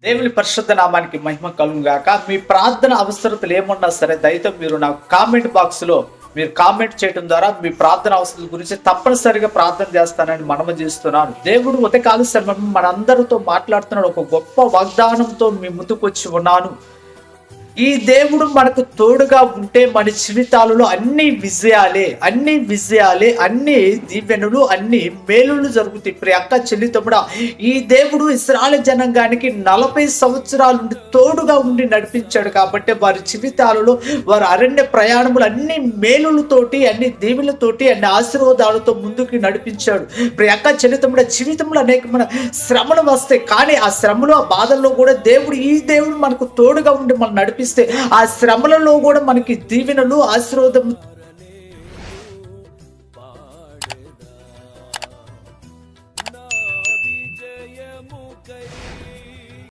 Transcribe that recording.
దేవుని పరిశుద్ధ నామానికి మహిమ కలుగును గాక. మీ ప్రార్థన అవసరతలు ఏమున్నా సరే దయతో మీరు నాకు కామెంట్ బాక్స్ లో మీరు కామెంట్ చేయడం ద్వారా మీ ప్రార్థన అవసరాల గురించి తప్పనిసరిగా ప్రార్థన చేస్తానని మనవి చేస్తున్నాను. దేవుడు ఉదయకాల సమయం మనందరితో మాట్లాడుతున్నాడు. ఒక గొప్ప వాగ్దానంతో మీ ముందుకు వచ్చి ఉన్నాను. ఈ దేవుడు మనకు తోడుగా ఉంటే మన జీవితాలలో అన్ని విజయాలే, అన్ని దీవెనలు, అన్ని మేలులు జరుగుతాయి. ప్రియ అక్క చెల్లి తమ్ముడా, ఈ దేవుడు ఇశ్రాయేలు జనాంగానికి 40 సంవత్సరాల నుండి తోడుగా ఉండి నడిపించాడు. కాబట్టి వారి జీవితాలలో వారి అరణ్య ప్రయాణములు అన్ని మేలులతోటి, అన్ని దీవెనలతోటి, అన్ని ఆశీర్వాదాలతో ముందుకు నడిపించాడు. ప్రియ అక్క చెల్లి తమ్ముడా, జీవితంలో అనేకమైన శ్రమలు వస్తాయి. కానీ ఆ శ్రమలు, ఆ బాధల్లో కూడా దేవుడు మనకు తోడుగా ఉండి మనం నడిపి ఆ శ్రమలలో కూడా మనకి దీవెనలు, ఆశీర్వాదం